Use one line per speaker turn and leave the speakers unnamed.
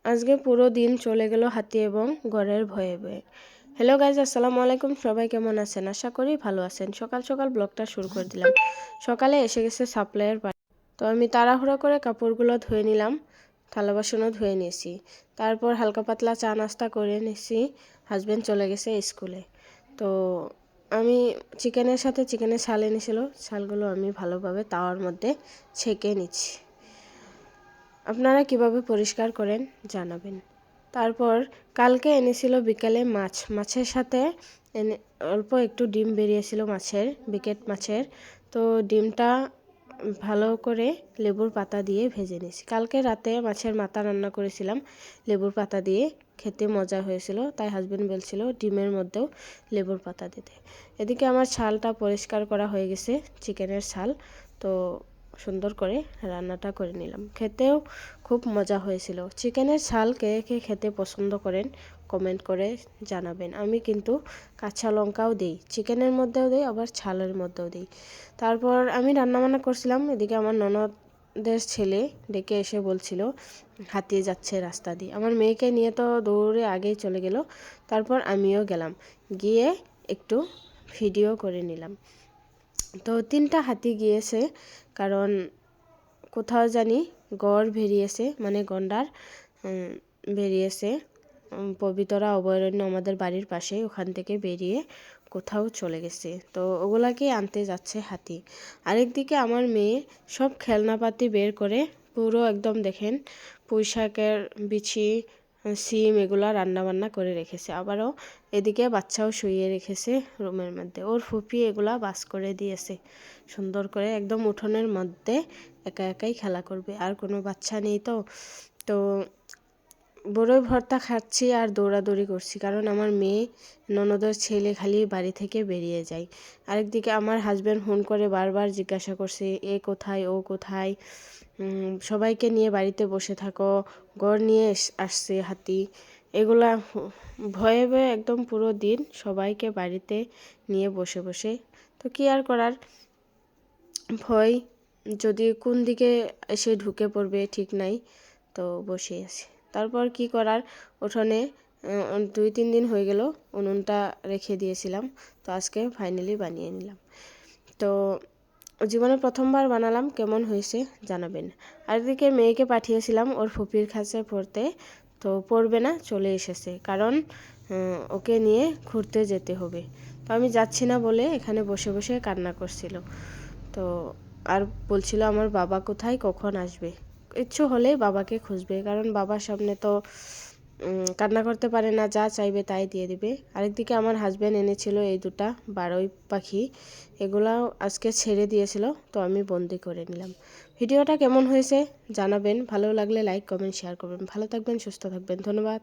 আজকে পুরো দিন চলে গেল হাতি এবং ঘরের ভয়ে ভয়ে। হ্যালো গাইজ, আসসালামু আলাইকুম। সবাই কেমন আছেন? আশা করি ভালো আছেন। সকাল সকাল ব্লগটা শুরু করে দিলাম। সকালে এসে গেছে সাপ্লাইয়ের পানি, তো আমি তাড়াহুড়ো করে কাপড়গুলো ধুয়ে নিলাম, থালা বাসনও ধুয়ে নিয়েছি। তারপর হালকা পাতলা চা নাস্তা করে নিয়েছি। হাজব্যান্ড চলে গেছে স্কুলে। তো আমি চিকেনের সাথে চিকেনের ছাল এনেছিল, ছালগুলো আমি ভালোভাবে তাওয়ার মধ্যে ছেঁকে নিচ্ছি। আপনারা কিভাবে পরিষ্কার করেন জানাবেন। তারপর কালকে এনেছিল বিকালে মাছের সাথে অল্প একটু ডিম বেরিয়েছিল মাছের, বিকেট মাছের। তো ডিমটা ভালো করে লেবুর পাতা দিয়ে ভেজে নিয়েছি। কালকে রাতে মাছের মাথা রান্না করেছিলাম লেবুর পাতা দিয়ে, খেতে মজা হয়েছিল। তাই হাজব্যান্ড বলছিল ডিমের মধ্যেও লেবুর পাতা দিতে। এদিকে আমার ছালটা পরিষ্কার করা হয়ে গেছে, চিকেনের ছাল। তো সুন্দর করে রান্নাটা করে নিলাম। খেতেও খুব মজা হয়েছিল। চিকেনের ছাল কে কে খেতে পছন্দ করেন কমেন্ট করে জানাবেন। আমি কিন্তু কাঁচা লঙ্কাও দিই, চিকেনের মধ্যেও দিই, আবার ছালের মধ্যেও দিই। তারপর আমি রান্নাবান্না করছিলাম, এদিকে আমার ননদের ছেলে ডেকে এসে বলছিল হাতিয়ে যাচ্ছে রাস্তা দিয়ে। আমার মেয়েকে নিয়ে তো দৌড়ে আগেই চলে গেল। তারপর আমিও গেলাম, গিয়ে একটু ভিডিও করে নিলাম। তো 3টা হাতি গিয়েছে, কারণ কোথাও জানি গড় বেরিয়েছে, মানে গন্ডার বেরিয়েছে। পবিতরা অভয়ারণ্য আমাদের বাড়ির পাশে, ওখান থেকে বেরিয়ে কোথাও চলে গেছে। তো ওগুলাকে আনতে যাচ্ছে হাতি। আরেকদিকে আমার মেয়ে সব খেলনাপাতি বের করে পুরো একদম দেখেন পুঁই শাকের বিচি, সিম এগুলা রান্নাবান্না করে রেখেছে। আবারও এদিকে বাচ্চাও শুইয়ে রেখেছে রুমের মধ্যে। ওর ফুপি এগুলা বাস করে দিয়েছে সুন্দর করে, একদম উঠোনের মধ্যে একা একাই খেলা করবে, আর কোনো বাচ্চা নেই। তো বড়ই ভর্তা খাচ্ছি আর দৌড়াদৌড়ি করছি, কারণ আমার মেয়ে ননদের ছেলে খালি বাড়ি থেকে বেরিয়ে যায়। আরেকদিকে আমার হাজব্যান্ড ফোন করে বারবার জিজ্ঞাসা করছে এ কোথায় ও কোথায়, সবাইকে নিয়ে বাড়িতে বসে থাকো, গড় নিয়ে আসছে হাতি। এগুলা ভয়ে ভয়ে একদম পুরো দিন সবাইকে বাড়িতে নিয়ে বসে বসে। তো কি আর করার, ভয় যদি কোন দিকে এসে ঢুকে পড়বে ঠিক নাই, তো বসে আছি। তারপর কি করার, উঠোনে 2-3 দিন হয়ে গেল উনুনটা রেখে দিয়েছিলাম, তো আজকে ফাইনালি বানিয়ে নিলাম। তো জীবনে প্রথমবার বানালাম, কেমন হয়েছে জানাবেন। আর এদিকে মেয়েকে পাঠিয়েছিলাম ওর ফুপির কাছে পড়তে, তো পড়বে না, চলে এসেছে, কারণ ওকে নিয়ে ঘুরতে যেতে হবে। তো আমি যাচ্ছি না বলে এখানে বসে বসে কান্না করছিল। তো আর বলছিল আমার বাবা কোথায়, কখন আসবে। ইচ্ছে হলেই বাবাকে খুঁজবে, কারণ বাবার সামনে তো কান্না করতে পারে না, যা চাইবে তাই দিয়ে দিবে। আরেকদিকে আমার হাজব্যান্ড এনেছিল এই 2টা বারুই পাখি, এগুলাও আজকে ছেড়ে দিয়েছিল, তো আমি বন্দি করে নিলাম। ভিডিওটা কেমন হয়েছে জানাবেন। ভালো লাগলে লাইক কমেন্ট শেয়ার করবেন। ভালো থাকবেন, সুস্থ থাকবেন, ধন্যবাদ।